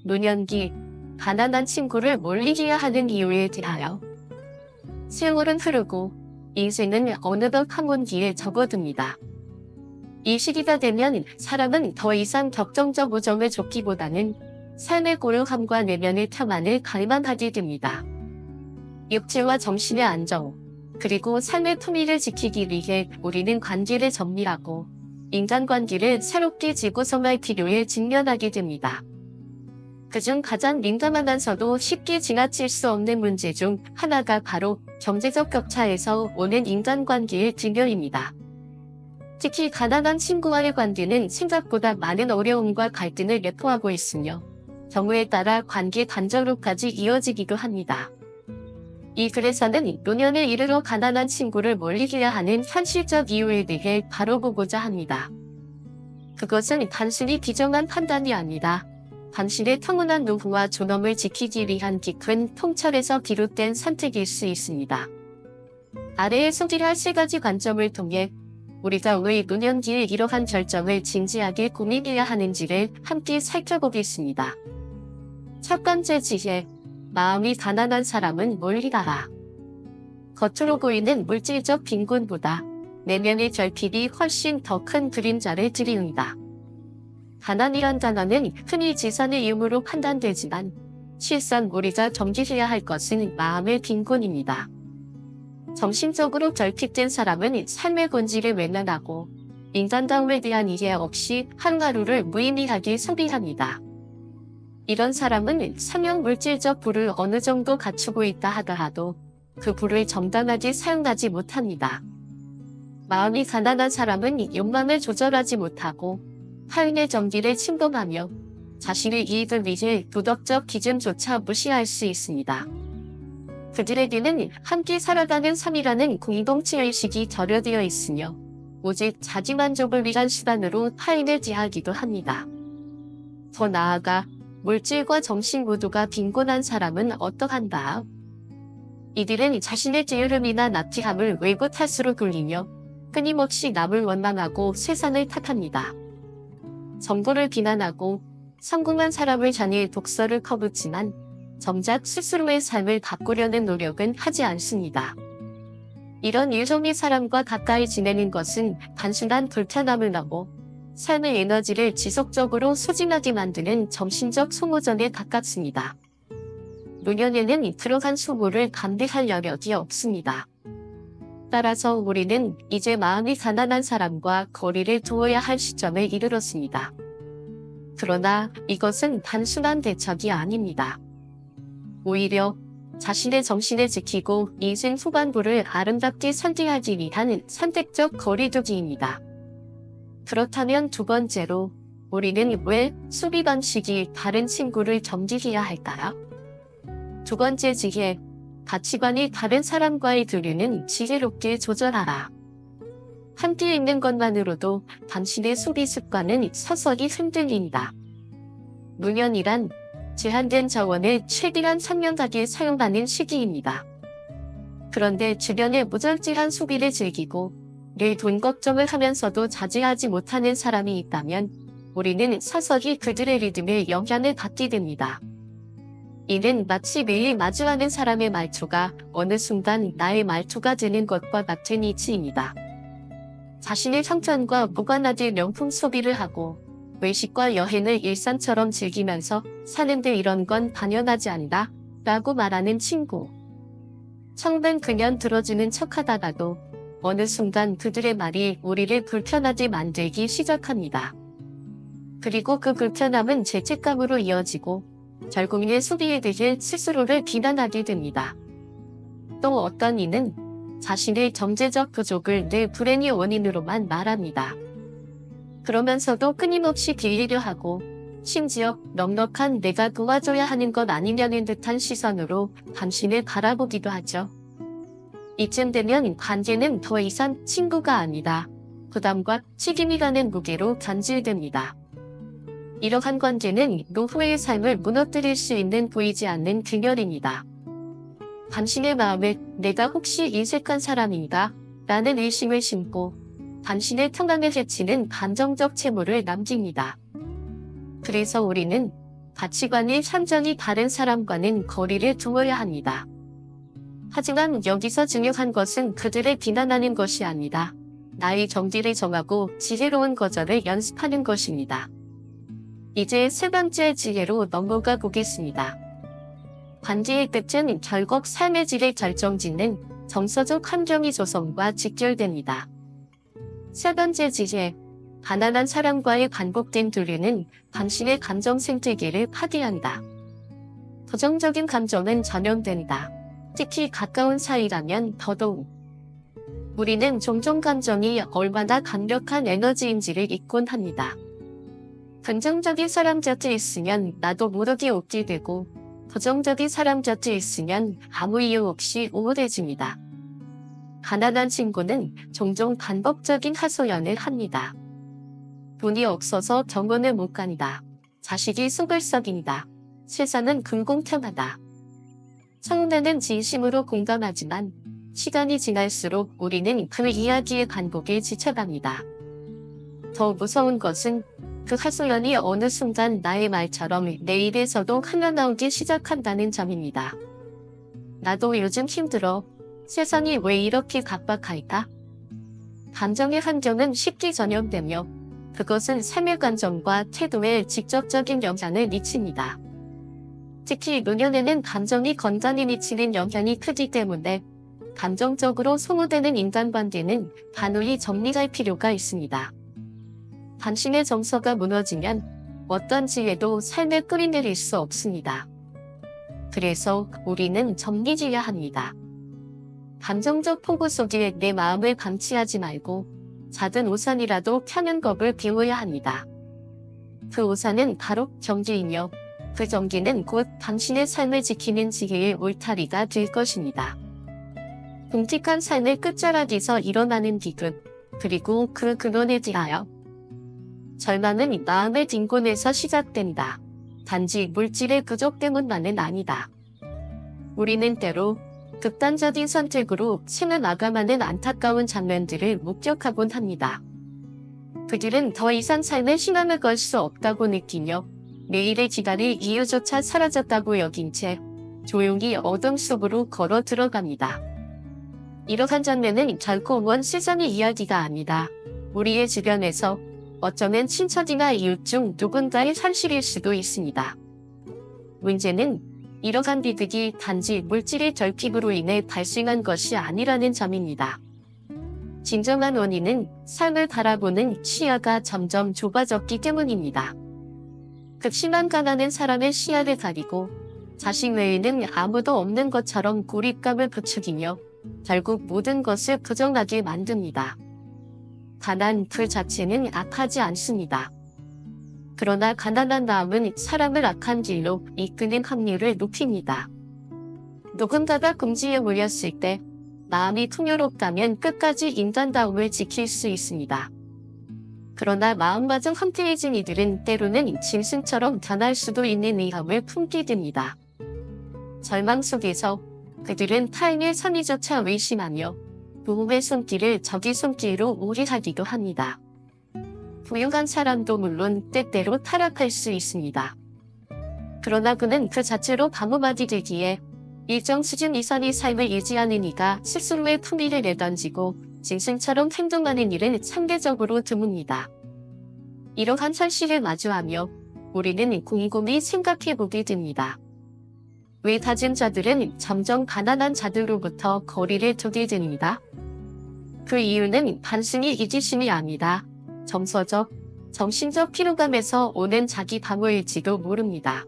노년기, 가난한 친구를 몰리게 하는 이유에 대하여. 세월은 흐르고 인생은 어느덧 황혼기에 접어듭니다. 이 시기가 되면 사람은 더 이상 격정적 우정을 쫓기보다는 삶의 고요함과 내면의 평안을 갈망하게 됩니다. 육체와 정신의 안정, 그리고 삶의 품위를 지키기 위해 우리는 관계를 정리하고 인간관계를 새롭게 재구성할 필요에 직면하게 됩니다. 그중 가장 민감하면서도 쉽게 지나칠 수 없는 문제 중 하나가 바로 경제적 격차에서 오는 인간관계의 증여입니다. 특히 가난한 친구와의 관계는 생각보다 많은 어려움과 갈등을 내포하고 있으며 경우에 따라 관계 단절로까지 이어지기도 합니다. 이 글에서는 노년에 이르러 가난한 친구를 멀리해야 하는 현실적 이유에 대해 바라보고자 합니다. 그것은 단순히 비정한 판단이 아니라 당신의 평온한 노후와 존엄을 지키기 위한 깊은 통찰에서 비롯된 선택일 수 있습니다. 아래에 소개할 3가지 관점을 통해 우리가 왜 노년기에 이러한 결정을 진지하게 고민해야 하는지를 함께 살펴보겠습니다. 첫 번째 지혜, 마음이 가난한 사람은 멀리 가라. 겉으로 보이는 물질적 빈곤보다 내면의 결핍이 훨씬 더 큰 그림자를 드리운다. 가난이란 단어는 흔히 지산의 유무로 판단되지만 실상 우리가 경계해야 할 것은 마음의 빈곤입니다. 정신적으로 결핍된 사람은 삶의 본질을 외면하고 인간다움에 대한 이해 없이 하루하루를 무의미하게 소비합니다. 이런 사람은 상용 물질적 부를 어느 정도 갖추고 있다 하더라도 그 부를 정당하게 사용하지 못합니다. 마음이 가난한 사람은 욕망을 조절하지 못하고 타인의 정기를 침범하며 자신의 이익을 위해 도덕적 기준조차 무시할 수 있습니다. 그들에게는 함께 살아가는 삶이라는 공동체의식이 결여되어 있으며 오직 자기만족을 위한 수단으로 타인을 대하기도 합니다. 더 나아가 물질과 정신 모두가 빈곤한 사람은 어떠한가? 이들은 자신의 게으름이나 나태함을 외부 탓으로 돌리며 끊임없이 남을 원망하고 세상을 탓합니다. 정보를 비난하고 성공한 사람을 향해 독설을 퍼붓지만 정작 스스로의 삶을 바꾸려는 노력은 하지 않습니다. 이런 유종의 사람과 가까이 지내는 것은 단순한 불편함을 넘어 삶의 에너지를 지속적으로 소진하게 만드는 정신적 소모전에 가깝습니다. 노년에는 들어간 소모를 감내할 여력이 없습니다. 따라서 우리는 이제 마음이 가난한 사람과 거리를 두어야 할 시점에 이르렀습니다. 그러나 이것은 단순한 대책이 아닙니다. 오히려 자신의 정신을 지키고 인생 후반부를 아름답게 선택하기 위한 선택적 거리두기입니다. 그렇다면 두 번째로 우리는 왜 소비 방식이 다른 친구를 경계해야 할까요? 두 번째 지혜, 가치관이 다른 사람과의 교류는 지혜롭게 조절하라. 함께 있는 것만으로도 당신의 소비 습관은 서서히 흔들린다. 노년이란 제한된 자원을 최대한 선명하게 사용하는 시기입니다. 그런데 주변의 무절제한 소비를 즐기고 늘 돈 걱정을 하면서도 자제하지 못하는 사람이 있다면 우리는 서서히 그들의 리듬에 영향을 받게 됩니다. 이는 마치 매일 마주하는 사람의 말투가 어느 순간 나의 말투가 되는 것과 같은 이치입니다. 자신의 형편과 무관하게 명품 소비를 하고 외식과 여행을 일상처럼 즐기면서 사는데 이런 건 당연하지 않다 라고 말하는 친구. 청된 그냥 들어주는 척하다가도 어느 순간 그들의 말이 우리를 불편하게 만들기 시작합니다. 그리고 그 불편함은 죄책감으로 이어지고 결국에 소비에 대해 스스로를 비난하게 됩니다. 또 어떤 이는 자신의 경제적 부족을 내 불행의 원인으로만 말합니다. 그러면서도 끊임없이 빌리려 하고 심지어 넉넉한 내가 도와줘야 하는 것 아니냐는 듯한 시선으로 당신을 바라보기도 하죠. 이쯤 되면 관계는 더 이상 친구가 아니다. 부담과 책임이 가는 무게로 변질됩니다. 이러한 관계는 노후의 삶을 무너뜨릴 수 있는 보이지 않는 균열입니다. 당신의 마음에 내가 혹시 인색한 사람인가? 라는 의심을 심고 당신의 평안을 해치는 감정적 채무를 남깁니다. 그래서 우리는 가치관이 완전히 다른 사람과는 거리를 두어야 합니다. 하지만 여기서 중요한 것은 그들을 비난하는 것이 아니다. 나의 정지를 정하고 지혜로운 거절을 연습하는 것입니다. 이제 세 번째 지혜로 넘어가 보겠습니다. 관계의 끝은 결국 삶의 질을 결정짓는 정서적 환경의 조성과 직결됩니다. 세 번째 지혜, 가난한 사람과의 반복된 교류는 당신의 감정 생태계를 파괴한다. 부정적인 감정은 전염된다. 특히 가까운 사이라면 더더욱. 우리는 종종 감정이 얼마나 강력한 에너지인지를 잊곤 합니다. 긍정적인 사람 곁에 있으면 나도 모르게 웃게 되고 부정적인 사람 곁에 있으면 아무 이유 없이 우울해집니다. 가난한 친구는 종종 반복적인 하소연을 합니다. 돈이 없어서 병원을 못 간다. 자식이 속을 썩인다. 세상은 궁공평하다. 처음에는 진심으로 공감하지만 시간이 지날수록 우리는 그 이야기의 반복에 지쳐갑니다. 더 무서운 것은 그 하소연이 어느 순간 나의 말처럼 내 입에서도 흘러나오기 시작한다는 점입니다. 나도 요즘 힘들어. 세상이 왜 이렇게 각박할까? 감정의 환경은 쉽게 전염되며 그것은 삶의 감정과 태도에 직접적인 영향을 미칩니다. 특히 노년에는 감정이 건강에 미치는 영향이 크기 때문에 감정적으로 소모되는 인간관계는 단호히 정리할 필요가 있습니다. 당신의 정서가 무너지면 어떤 지혜도 삶에 끌어내릴 수 없습니다. 그래서 우리는 정리해야 합니다. 감정적 폭우 속에 내 마음을 감치하지 말고 작은 우산이라도 펴는 법을 배워야 합니다. 그 우산은 바로 정기이며 그 정기는 곧 당신의 삶을 지키는 지혜의 울타리가 될 것입니다. 끔찍한 삶의 끝자락에서 일어나는 비극, 그리고 그 근원에 대하여 절망은 마음의 빈곤에서 시작된다. 단지 물질의 부족 때문만은 아니다. 우리는 때로 극단적인 선택으로 생을 마감하는 안타까운 장면들을 목격하곤 합니다. 그들은 더 이상 삶에 희망을 걸 수 없다고 느끼며 내일의 기다릴 이유조차 사라졌다고 여긴 채 조용히 어둠 속으로 걸어 들어갑니다. 이러한 장면은 결코 원 세상의 이야기가 아니다. 우리의 주변에서 어쩌면 친척이나 이웃 중 누군가의 현실일 수도 있습니다. 문제는 이러한 비극이 단지 물질의 결핍으로 인해 발생한 것이 아니라는 점입니다. 진정한 원인은 삶을 바라보는 시야가 점점 좁아졌기 때문입니다. 극심한 가난은 사람의 시야를 가리고 자신 외에는 아무도 없는 것처럼 고립감을 부추기며 결국 모든 것을 부정하게 만듭니다. 가난 그 자체는 악하지 않습니다. 그러나 가난한 마음은 사람을 악한 길로 이끄는 확률을 높입니다. 누군가가 궁지에 몰렸을 때 마음이 풍요롭다면 끝까지 인간다움을 지킬 수 있습니다. 그러나 마음마저 황폐해진 이들은 때로는 짐승처럼 변할 수도 있는 위험을 품게 됩니다. 절망 속에서 그들은 타인의 선의조차 의심하며 도움의 손길을 적의 손길로 오해하기도 합니다. 부유한 사람도 물론 때때로 타락할 수 있습니다. 그러나 그는 그 자체로 방어막이 되기에 일정 수준 이상의 삶을 유지하는 이가 스스로의 품위를 내던지고 짐승처럼 행동하는 일은 상대적으로 드뭅니다. 이러한 현실을 마주하며 우리는 곰곰이 생각해보게 됩니다. 왜 다진 자들은 점점 가난한 자들로부터 거리를 두게 됩니다? 그 이유는 단순히 이기심이 아니다. 정서적, 정신적 피로감에서 오는 자기 방어일지도 모릅니다.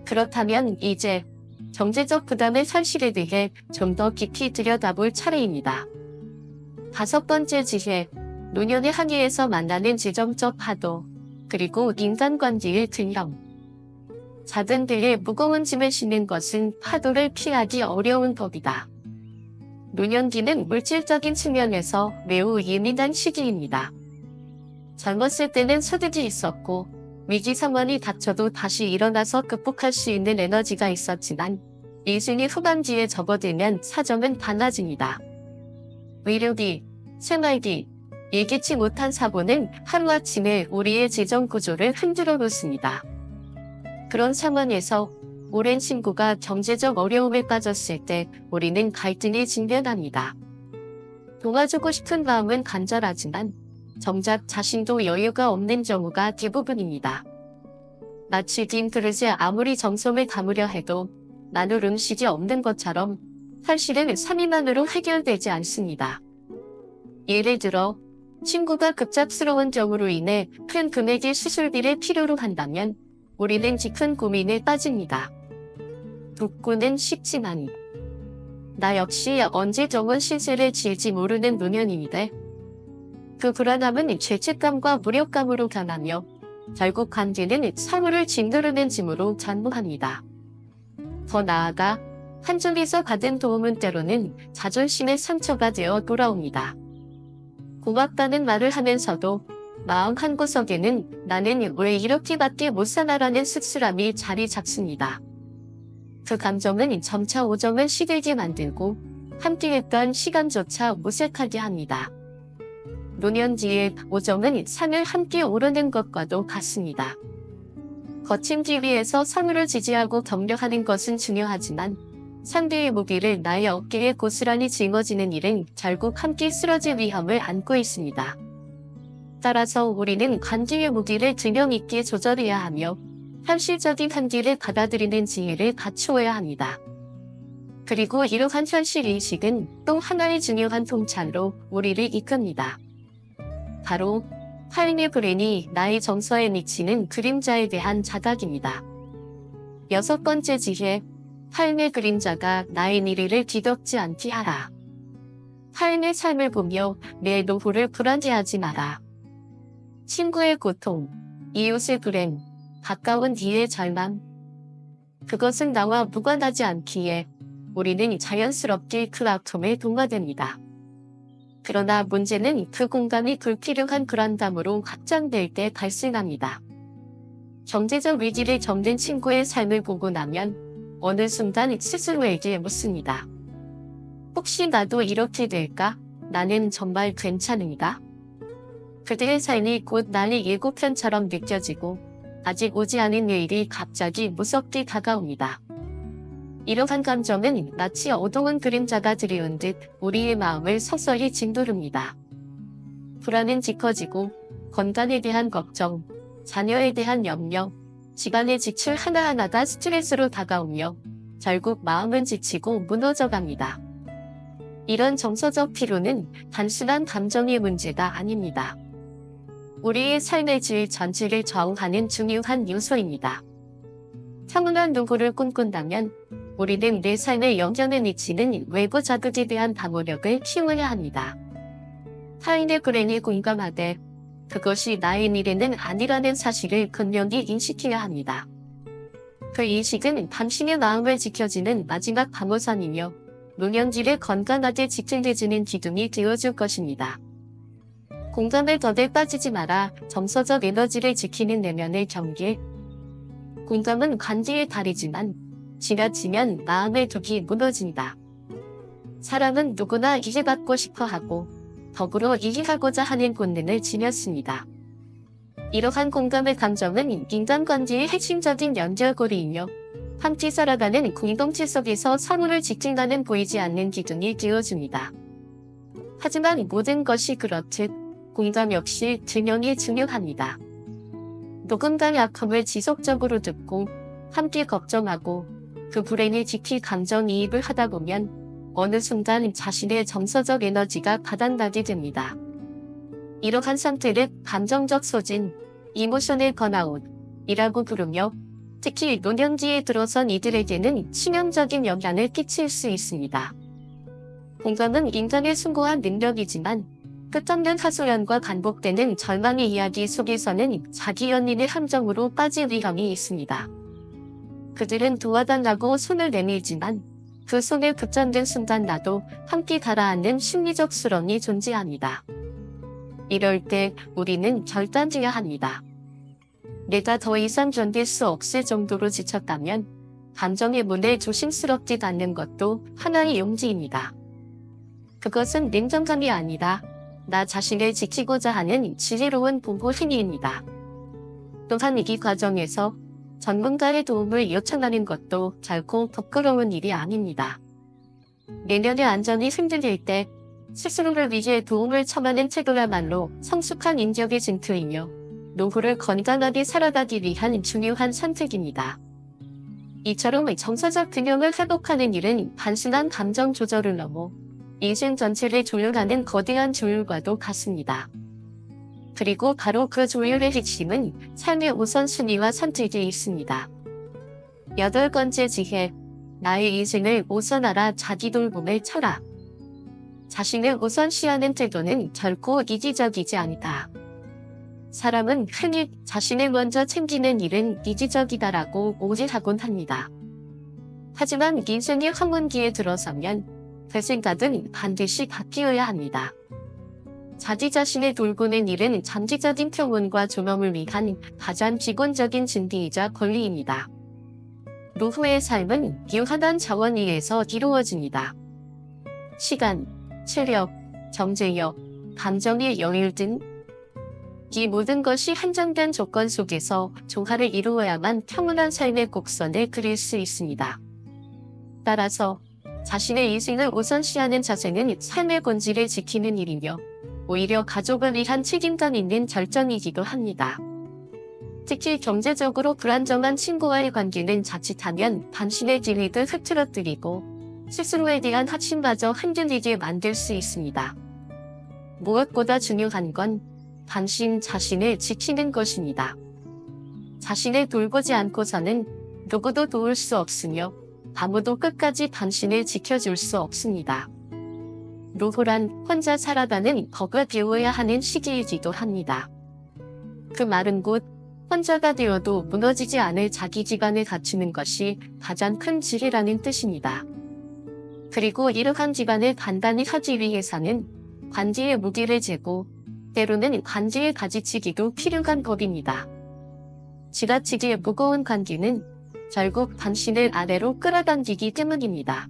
그렇다면 이제 경제적 부담의 현실에 대해 좀 더 깊이 들여다볼 차례입니다. 다섯 번째 지혜, 노년의 항해에서 만나는 지정적 파도, 그리고 인간관계의 균형. 작은 배에 무거운 짐을 싣는 것은 파도를 피하기 어려운 법이다. 노년기는 물질적인 측면에서 매우 예민한 시기입니다. 젊었을 때는 소득이 있었고 위기 상황이 닥쳐도 다시 일어나서 극복할 수 있는 에너지가 있었지만 인생의 후반기에 접어들면 사정은 달라집니다. 의료비, 생활비, 예기치 못한 사고는 하루아침에 우리의 재정 구조를 흔들어 놓습니다. 그런 상황에서 오랜 친구가 경제적 어려움에 빠졌을 때 우리는 갈등이 직면합니다. 도와주고 싶은 마음은 간절하지만 정작 자신도 여유가 없는 경우가 대부분입니다. 마치 빈 그릇에 아무리 정성을 담으려 해도 나눌 음식이 없는 것처럼 사실은 3위만으로 해결되지 않습니다. 예를 들어 친구가 급작스러운 병으로 인해 큰 금액의 수술비를 필요로 한다면 우리는 깊은 고민에 빠집니다. 돕고는 싶지만 나 역시 언제 정원 신세를 지을지 모르는 노년인데 그 불안함은 죄책감과 무력감으로 변하며 결국 관계는 서로를 짓누르는 짐으로 전무합니다. 더 나아가 한쪽에서 받은 도움은 때로는 자존심의 상처가 되어 돌아옵니다. 고맙다는 말을 하면서도 마음 한구석에는 나는 왜 이렇게밖에 못 사나라는 씁쓸함이 자리 잡습니다. 그 감정은 점차 오정을 시들게 만들고 함께했던 시간조차 무색하게 합니다. 노년 뒤에 오정은 산을 함께 오르는 것과도 같습니다. 거친 길 위에서 상우를 지지하고 격려하는 것은 중요하지만 상대의 무기를 나의 어깨에 고스란히 짊어지는 일은 결국 함께 쓰러질 위험을 안고 있습니다. 따라서 우리는 관계의 무기를 균형 있게 조절해야 하며 현실적인 한계를 받아들이는 지혜를 갖추어야 합니다. 그리고 이러한 현실인식은 또 하나의 중요한 통찰로 우리를 이끕니다. 바로 타인의 불행이 나의 정서에 미치는 그림자에 대한 자각입니다. 6번째 지혜, 타인의 그림자가 나의 미래를 뒤덮지 않게 하라. 타인의 삶을 보며 내 노후를 불안해하지 마라. 친구의 고통, 이웃의 불행, 가까운 이의 절망. 그것은 나와 무관하지 않기에 우리는 자연스럽게 그 아픔에 동화됩니다. 그러나 문제는 그 공감이 불필요한 불안감으로 확장될 때 발생합니다. 경제적 위기를 겪는 친구의 삶을 보고 나면 어느 순간 스스로에게 묻습니다. 혹시 나도 이렇게 될까? 나는 정말 괜찮은가? 그들의 삶이 곧 나의 예고편처럼 느껴지고 아직 오지 않은 내일이 갑자기 무섭게 다가옵니다. 이러한 감정은 마치 어두운 그림자가 들이운 듯 우리의 마음을 서서히 짓누릅니다. 불안은 짙어지고 건강에 대한 걱정, 자녀에 대한 염려, 집안의 지출 하나하나가 스트레스로 다가오며 결국 마음은 지치고 무너져갑니다. 이런 정서적 피로는 단순한 감정의 문제가 아닙니다. 우리의 삶의 질 전체를 좌우하는 중요한 요소입니다. 평온한 노후를 꿈꾼다면 우리는 내 삶의 영향을 미치는 외부 자극에 대한 방어력을 키워야 합니다. 타인의 불행에 공감하되 그것이 나의 미래는 아니라는 사실을 분명히 인식해야 합니다. 그 인식은 당신의 마음을 지켜주는 마지막 방어선이며 노년기를 건강하게 지탱해주는 기둥이 되어줄 것입니다. 공감에 더대 빠지지 마라. 정서적 에너지를 지키는 내면의 경계. 공감은 관계의 다리지만 지나치면 마음의 둑이 무너진다. 사람은 누구나 이해받고 싶어하고 더불어 이해하고자 하는 본능을 지녔습니다. 이러한 공감의 감정은 인간관계의 핵심적인 연결고리이며 함께 살아가는 공동체 속에서 서로를 지킨다는 보이지 않는 기둥이 되어줍니다. 하지만 모든 것이 그렇듯 공감 역시 균형이 중요합니다. 누군가의 아픔을 지속적으로 듣고 함께 걱정하고 그 불행에 깊이 감정이입을 하다 보면 어느 순간 자신의 정서적 에너지가 바닥나게 됩니다. 이러한 상태를 감정적 소진, 이모셔널 번아웃이라고 부르며 특히 노년기에 들어선 이들에게는 치명적인 영향을 끼칠 수 있습니다. 공감은 인간의 숭고한 능력이지만 끝없는 하소연과 반복되는 절망의 이야기 속에서는 자기 연인의 함정으로 빠질 위험이 있습니다. 그들은 도와달라고 손을 내밀지만 그 손에 붙잡는 순간 나도 함께 가라앉는 심리적 수렁이 존재합니다. 이럴 때 우리는 결단해야 합니다. 내가 더 이상 견딜 수 없을 정도로 지쳤다면 감정의 문을 조심스럽게 닫는 것도 하나의 용기입니다. 그것은 냉정함이 아니라 나 자신을 지키고자 하는 지혜로운 보고 행위입니다. 또한 이 과정에서 전문가의 도움을 요청하는 것도 결코 부끄러운 일이 아닙니다. 내면의 안전이 흔들릴 때 스스로를 위해 도움을 청하는 태도야말로 성숙한 인격의 증표이며 노후를 건강하게 살아가기 위한 중요한 선택입니다. 이처럼 정서적 균형을 회복하는 일은 단순한 감정 조절을 넘어 인생 전체를 조율하는 거대한 조율과도 같습니다. 그리고 바로 그 조율의 핵심은 삶의 우선순위와 선택에 있습니다. 8번째 지혜, 나의 인생을 우선하라 자기 돌봄의 철학. 자신을 우선시하는 태도는 결코 이기적이지 않다. 사람은 흔히 자신을 먼저 챙기는 일은 이기적이다라고 오해하곤 합니다. 하지만 인생의 황혼기에 들어서면 그 생각은 반드시 바뀌어야 합니다. 자기 자신을 돌보는 일은 장기적인 평온과 존엄을 위한 가장 기본적인 진리이자 권리입니다. 노후의 삶은 유한한 자원 위에서 이루어집니다. 시간, 체력, 경제력, 감정의 여유 등 이 모든 것이 한정된 조건 속에서 조화를 이루어야만 평온한 삶의 곡선을 그릴 수 있습니다. 따라서 자신의 인생을 우선시하는 자세는 삶의 본질을 지키는 일이며 오히려 가족을 위한 책임감 있는 결정이기도 합니다. 특히 경제적으로 불안정한 친구와의 관계는 자칫하면 당신의 기회도 흐트러뜨리고 스스로에 대한 확신마저 흔들리게 만들 수 있습니다. 무엇보다 중요한 건 당신 자신을 지키는 것입니다. 자신을 돌보지 않고서는 누구도 도울 수 없으며 아무도 끝까지 당신을 지켜줄 수 없습니다. 노후란 혼자 살아가는 법을 배워야 하는 시기이기도 합니다. 그 말은 곧 혼자가 되어도 무너지지 않을 자기 기반을 갖추는 것이 가장 큰 지혜라는 뜻입니다. 그리고 이러한 기반을 단단히 하기 위해서는 관지의 무게를 재고 때로는 관지의 가지치기도 필요한 법입니다. 지나치게 무거운 관계는 결국 당신을 아래로 끌어당기기 때문입니다.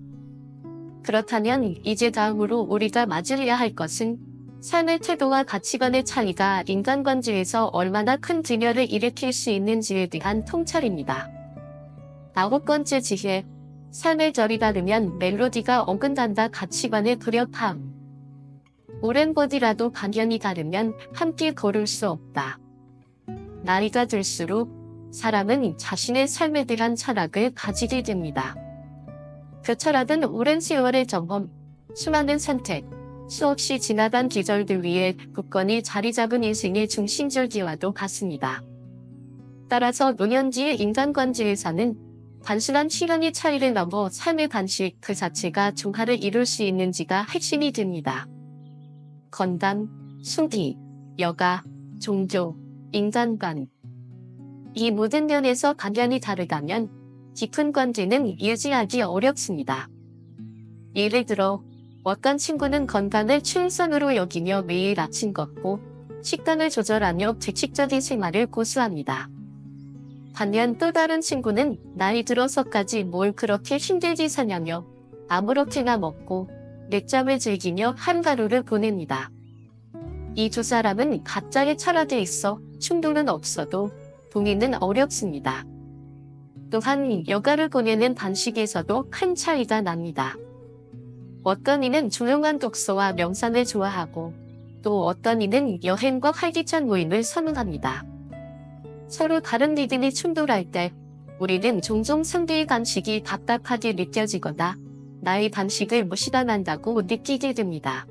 그렇다면 이제 다음으로 우리가 맞이해야 할 것은 삶의 태도와 가치관의 차이가 인간관계에서 얼마나 큰 균열을 일으킬 수 있는지에 대한 통찰입니다. 9번째 지혜, 삶의 결이 다르면 멜로디가 어긋난다 가치관의 불협화음. 오랜 버디라도 방향이 다르면 함께 걸을 수 없다. 나이가 들수록 사람은 자신의 삶에 대한 철학을 가지게 됩니다. 그 철학은 오랜 세월의 경험, 수많은 선택, 수없이 지나간 계절들 위에 굳건히 자리 잡은 인생의 중심절기와도 같습니다. 따라서 노년기의 인간관계에서는 단순한 시간의 차이를 넘어 삶의 방식 그 자체가 조화를 이룰 수 있는지가 핵심이 됩니다. 건강, 수기, 여가, 종교, 인간관. 이 모든 면에서 방향이 다르다면 깊은 관계는 유지하기 어렵습니다. 예를 들어 어떤 친구는 건강을 최우선으로 여기며 매일 아침 걷고 식단을 조절하며 규칙적인 생활을 고수합니다. 반면 또 다른 친구는 나이 들어서까지 뭘 그렇게 힘들게 사냐며 아무렇게나 먹고 늦잠을 즐기며 하루하루를 보냅니다. 이 두 사람은 각자의 철학에 있어 충돌은 없어도 동의는 어렵습니다. 또한 여가를 보내는 방식에서도 큰 차이가 납니다. 어떤 이는 조용한 독서와 명상을 좋아하고 또 어떤 이는 여행과 활기찬 모임을 선호합니다. 서로 다른 리듬이 충돌할 때 우리는 종종 상대의 방식이 답답하게 느껴지거나 나의 방식을 무시당한다고 느끼게 됩니다.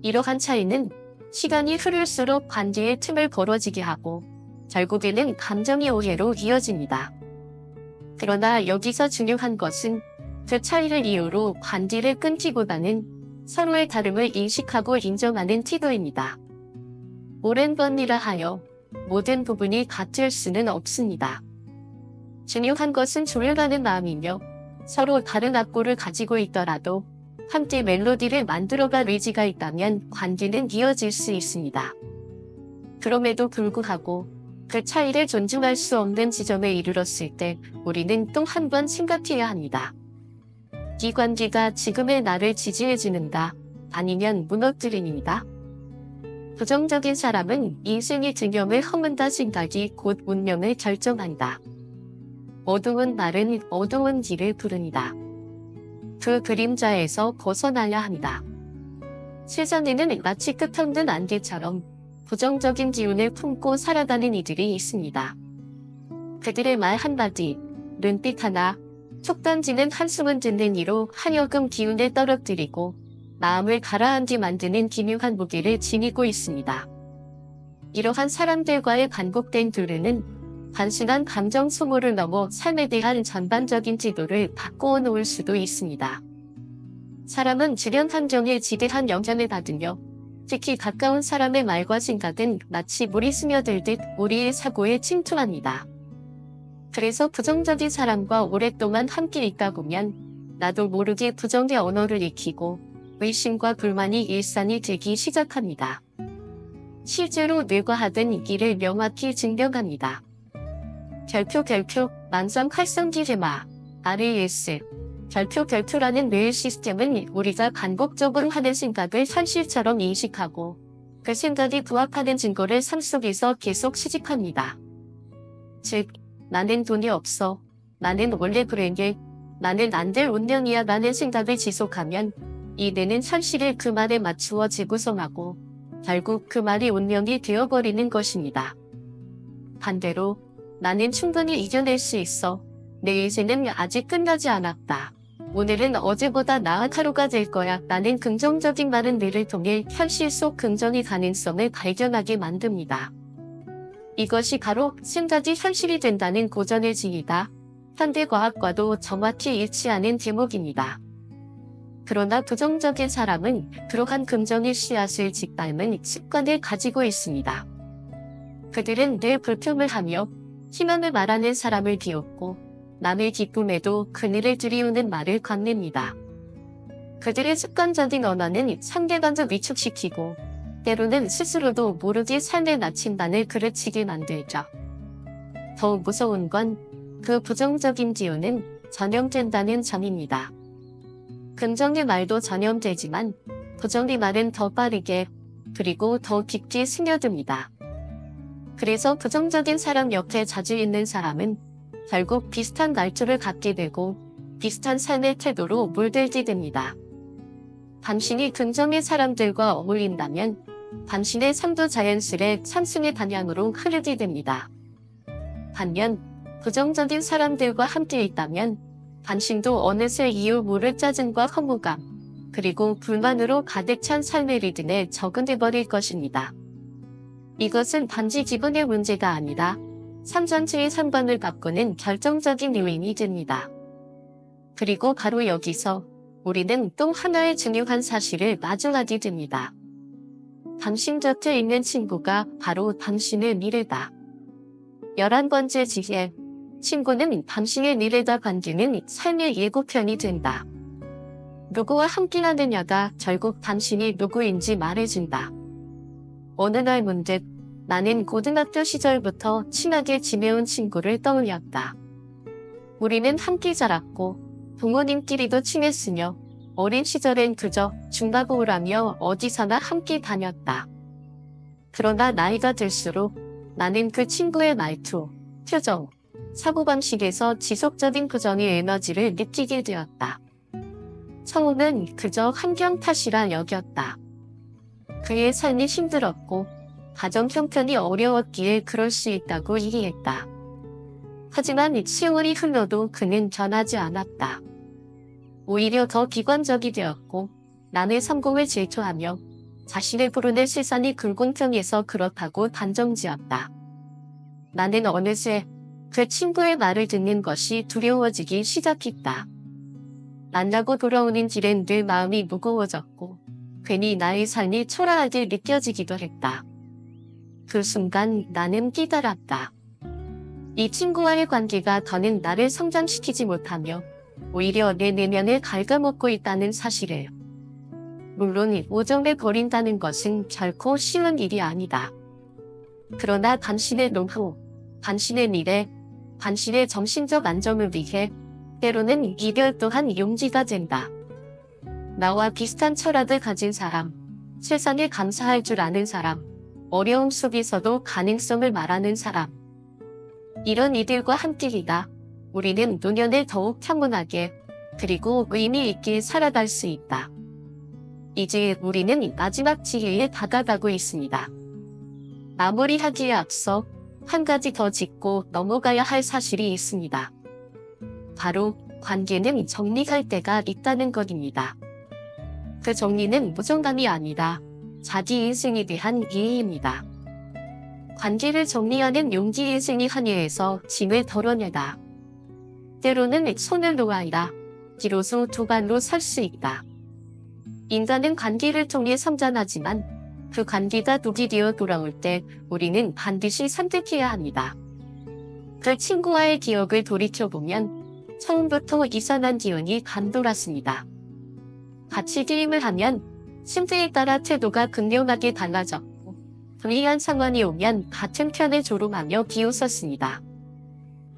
이러한 차이는 시간이 흐를수록 관계의 틈을 벌어지게 하고 결국에는 감정의 오해로 이어집니다. 그러나 여기서 중요한 것은 그 차이를 이유로 관계를 끊기보다는 서로의 다름을 인식하고 인정하는 태도입니다. 오랜 번이라 하여 모든 부분이 같을 수는 없습니다. 중요한 것은 조율하는 마음이며 서로 다른 악보를 가지고 있더라도 함께 멜로디를 만들어갈 의지가 있다면 관계는 이어질 수 있습니다. 그럼에도 불구하고 그 차이를 존중할 수 없는 지점에 이르렀을 때 우리는 또 한 번 생각해야 합니다. 이 관계가 지금의 나를 지지해주는가 아니면 무너뜨리는가? 부정적인 사람은 인생의 균형을 허문다 생각이 곧 운명을 결정한다. 어두운 날은 어두운 길을 부릅니다. 그 그림자에서 벗어나야 합니다. 세상에는 마치 끝없는 안개처럼 부정적인 기운을 품고 살아가는 이들이 있습니다. 그들의 말 한마디, 눈빛 하나, 툭 던지는 한숨을 듣는 이로 하여금 기운을 떨어뜨리고 마음을 가라앉게 만드는 기묘한 무게를 지니고 있습니다. 이러한 사람들과의 반복된 교류는 단순한 감정 소모를 넘어 삶에 대한 전반적인 지도를 바꾸어 놓을 수도 있습니다. 사람은 주변 환경에 지대한 영향을 받으며 특히 가까운 사람의 말과 생각은 마치 물이 스며들듯 우리의 사고에 침투합니다. 그래서 부정적인 사람과 오랫동안 함께 있다 보면 나도 모르게 부정의 언어를 익히고 의심과 불만이 일상이 되기 시작합니다. 실제로 뇌과학은 이 길을 명확히 증명합니다. 별표 만성 활성기 제마 RAS 별표라는 뇌의 시스템은 우리가 반복적으로 하는 생각을 현실처럼 인식하고 그 생각이 부합하는 증거를 삶 속에서 계속 수집합니다. 즉, 나는 돈이 없어, 나는 원래 그러게, 나는 안 될 운명이야 라는 생각을 지속하면 이 뇌는 현실을 그 말에 맞추어 재구성하고 결국 그 말이 운명이 되어버리는 것입니다. 반대로 나는 충분히 이겨낼 수 있어, 내 인생은 아직 끝나지 않았다, 오늘은 어제보다 나은 하루가 될 거야 라는 긍정적인 말은 뇌를 통해 현실 속 긍정의 가능성을 발견하게 만듭니다. 이것이 바로 생각이 현실이 된다는 고전의 지이다. 현대과학과도 정확히 일치하는 대목입니다. 그러나 부정적인 사람은 그러한 긍정의 씨앗을 짓밟는 습관을 가지고 있습니다. 그들은 늘 불평을 하며 희망을 말하는 사람을 비웃고 남의 기쁨에도 그늘을 들이우는 말을 건넵니다. 그들의 습관적인 언어는 상대방을 위축시키고 때로는 스스로도 모르게 삶의 나침반을 그르치게 만들죠. 더욱 무서운 건 그 부정적인 기운은 전염된다는 점입니다. 긍정의 말도 전염되지만 부정의 말은 더 빠르게 그리고 더 깊게 스며듭니다. 그래서 부정적인 사람 옆에 자주 있는 사람은 결국 비슷한 말투를 갖게 되고 비슷한 삶의 태도로 물들게 됩니다. 당신이 긍정의 사람들과 어울린다면 당신의 삶도 자연스레 상승의 방향으로 흐르게 됩니다. 반면 부정적인 사람들과 함께 있다면 당신도 어느새 이유 모를 짜증과 허무감, 그리고 불만으로 가득 찬 삶의 리듬에 적응해버릴 것입니다. 이것은 단지 기분의 문제가 아니라 삶 전체의 상반을 바꾸는 결정적인 요인이 됩니다. 그리고 바로 여기서 우리는 또 하나의 중요한 사실을 마주하게 됩니다. 당신 곁에 있는 친구가 바로 당신의 미래다. 11번째 지혜, 친구는 당신의 미래가 반기는 삶의 예고편이 된다. 누구와 함께하느냐가 결국 당신이 누구인지 말해준다. 어느 날 문득 나는 고등학교 시절부터 친하게 지내온 친구를 떠올렸다. 우리는 함께 자랐고 부모님끼리도 친했으며 어린 시절엔 그저 중과고우라며 어디서나 함께 다녔다. 그러나 나이가 들수록 나는 그 친구의 말투, 표정, 사고방식에서 지속적인 부정의 에너지를 느끼게 되었다. 처음엔 그저 환경 탓이라 여겼다. 그의 삶이 힘들었고 가정 형편이 어려웠기에 그럴 수 있다고 이해했다. 하지만 세월이 흘러도 그는 변하지 않았다. 오히려 더 비관적이 되었고 남의 성공을 질투하며 자신의 불운의 실산이 굴공평해서 그렇다고 단정지었다. 나는 어느새 그 친구의 말을 듣는 것이 두려워지기 시작했다. 만나고 돌아오는 길엔 늘 마음이 무거워졌고 괜히 나의 삶이 초라하게 느껴지기도 했다. 그 순간 나는 깨달았다. 이 친구와의 관계가 더는 나를 성장시키지 못하며 오히려 내 내면을 갉아먹고 있다는 사실을. 물론 오정을 버린다는 것은 결코 쉬운 일이 아니다. 그러나 당신의 노후, 당신의 미래, 당신의 정신적 안정을 위해 때로는 이별 또한 용기가 된다. 나와 비슷한 철학을 가진 사람, 세상에 감사할 줄 아는 사람, 어려움 속에서도 가능성을 말하는 사람. 이런 이들과 함께이다. 우리는 노년을 더욱 평온하게 그리고 의미 있게 살아갈 수 있다. 이제 우리는 마지막 지혜에 다가가고 있습니다. 마무리하기에 앞서 한 가지 더 짚고 넘어가야 할 사실이 있습니다. 바로 관계는 정리할 때가 있다는 것입니다. 그 정리는 무정감이 아니라 자기 인생에 대한 이해입니다. 관계를 정리하는 용기 인생의 한해에서 짐을 덜어내다. 때로는 손을 놓아야 비로소 두 발로 설 수 있다. 인간은 관계를 통해 성장하지만 그 관계가 독이 되어 돌아올 때 우리는 반드시 선택해야 합니다. 그 친구와의 기억을 돌이켜보면 처음부터 이상한 기운이 감돌았습니다. 같이 게임을 하면 심세에 따라 태도가 극명하게 달라졌고 불리한 상황이 오면 같은 편에 조롱하며 비웃었습니다.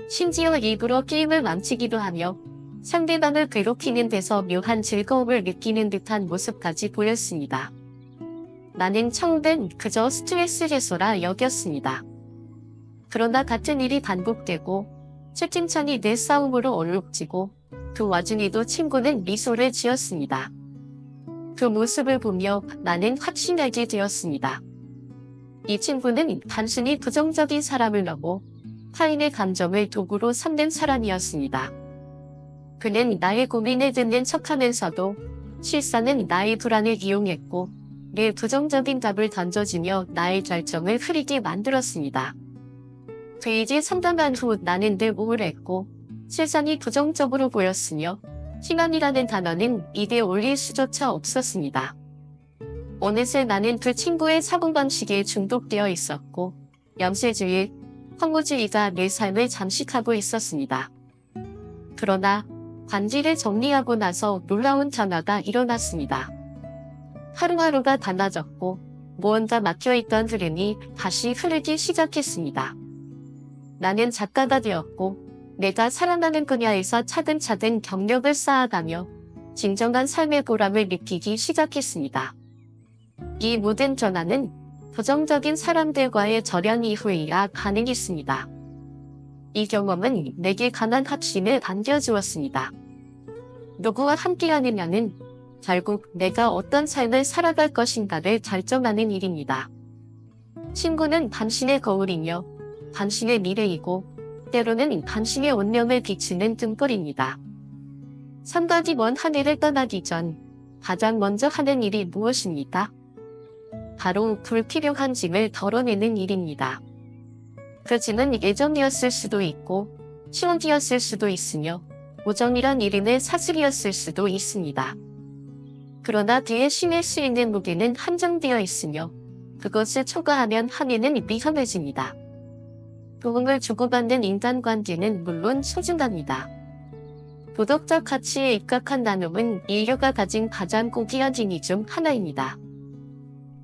심지어 일부러 게임을 망치기도 하며 상대방을 괴롭히는 데서 묘한 즐거움을 느끼는 듯한 모습까지 보였습니다. 나는 처음엔 그저 스트레스 해소라 여겼습니다. 그러나 같은 일이 반복되고 채팅창이 내 싸움으로 얼룩지고 그 와중에도 친구는 미소를 지었습니다. 그 모습을 보며 나는 확신하게 되었습니다. 이 친구는 단순히 부정적인 사람을 넘어 타인의 감정을 도구로 삼는 사람이었습니다. 그는 나의 고민을 듣는 척하면서도 실상은 나의 불안을 이용했고 내 부정적인 답을 던져주며 나의 결정을 흐리게 만들었습니다. 그이지 상담한 후 나는 늘 우울했고 세상이 부정적으로 보였으며 희망이라는 단어는 입에 올릴 수조차 없었습니다. 어느새 나는 그 친구의 사고방식에 중독되어 있었고 염세주의, 황무주의가 내 삶을 잠식하고 있었습니다. 그러나 관계를 정리하고 나서 놀라운 변화가 일어났습니다. 하루하루가 달라졌고 무언가 막혀있던 흐름이 다시 흐르기 시작했습니다. 나는 작가가 되었고 내가 살아가는 분야에서 차근차근 경력을 쌓아가며 진정한 삶의 보람을 느끼기 시작했습니다. 이 모든 전환은 부정적인 사람들과의 절연 이후에야 가능했습니다. 이 경험은 내게 강한 확신을 안겨주었습니다. 누구와 함께하느냐는 결국 내가 어떤 삶을 살아갈 것인가를 결정하는 일입니다. 친구는 당신의 거울이며 당신의 미래이고 때로는 당신의 운명을 비추는 등불입니다. 삼각이 먼 하늘을 떠나기 전 가장 먼저 하는 일이 무엇입니까? 바로 불필요한 짐을 덜어내는 일입니다. 그 짐은 예정이었을 수도 있고 추억이었을 수도 있으며 우정이란 이름의 사슬이었을 수도 있습니다. 그러나 뒤에 심을 수 있는 무게는 한정되어 있으며 그것을 초과하면 한해는 위험해집니다. 도움을 주고받는 인간관계는 물론 소중합니다. 도덕적 가치에 입각한 나눔은 인류가 가진 가장 고귀한 진위 중 하나입니다.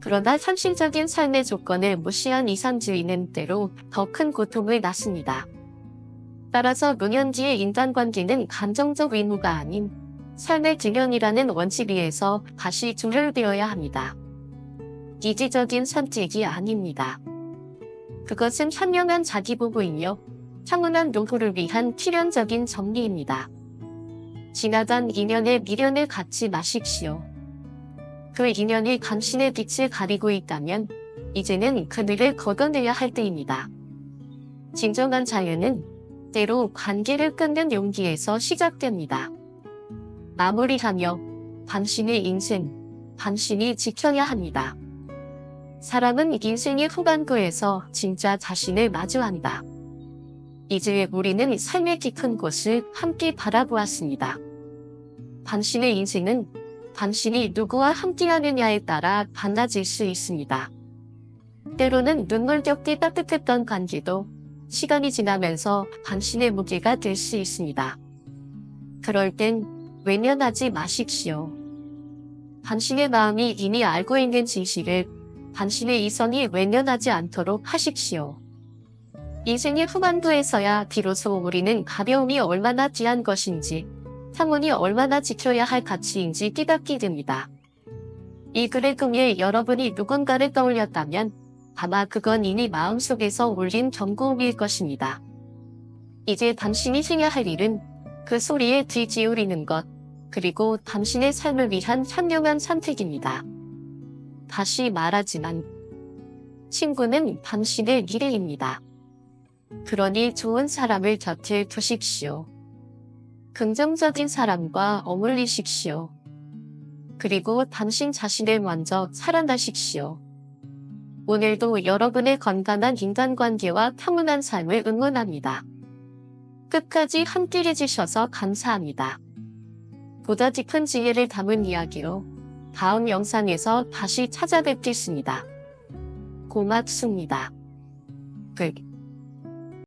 그러나 현실적인 삶의 조건을 무시한 이상주의는 때로 더 큰 고통을 낳습니다. 따라서 노년기의 인간관계는 감정적 의무가 아닌 삶의 균형이라는 원칙 위에서 다시 조율되어야 합니다. 이지적인 선택이 아닙니다. 그것은 현명한 자기보호이며 평온한 노후를 위한 필연적인 정리입니다. 지나간 인연에 미련을 갖지 마십시오. 그 인연이 당신의 빛을 가리고 있다면 이제는 그들을 걷어내야 할 때입니다. 진정한 자유는 때로 관계를 끊는 용기에서 시작됩니다. 마무리하며 당신의 인생, 당신이 지켜야 합니다. 사람은 인생의 후반부에서 진짜 자신을 마주한다. 이제 우리는 삶의 깊은 곳을 함께 바라보았습니다. 당신의 인생은 당신이 누구와 함께하느냐에 따라 달라질 수 있습니다. 때로는 눈물 겹게 따뜻했던 관계도 시간이 지나면서 당신의 무게가 될 수 있습니다. 그럴 땐 외면하지 마십시오. 당신의 마음이 이미 알고 있는 진실을 당신의 이성이 외면하지 않도록 하십시오. 인생의 후반부에서야 비로소 우리는 가벼움이 얼마나 귀한 것인지, 평온이 얼마나 지켜야 할 가치인지 깨닫게 됩니다. 이 글을 통해 여러분이 누군가를 떠올렸다면 아마 그건 이미 마음속에서 울린 경고음일 것입니다. 이제 당신이 해야 할 일은 그 소리에 귀 기울이는 것, 그리고 당신의 삶을 위한 현명한 선택입니다. 다시 말하지만 친구는 당신의 미래입니다. 그러니 좋은 사람을 곁에 두십시오. 긍정적인 사람과 어울리십시오. 그리고 당신 자신을 먼저 사랑하십시오. 오늘도 여러분의 건강한 인간관계와 평온한 삶을 응원합니다. 끝까지 함께 해주셔서 감사합니다. 보다 깊은 지혜를 담은 이야기로 다음 영상에서 다시 찾아뵙겠습니다. 고맙습니다. 끝.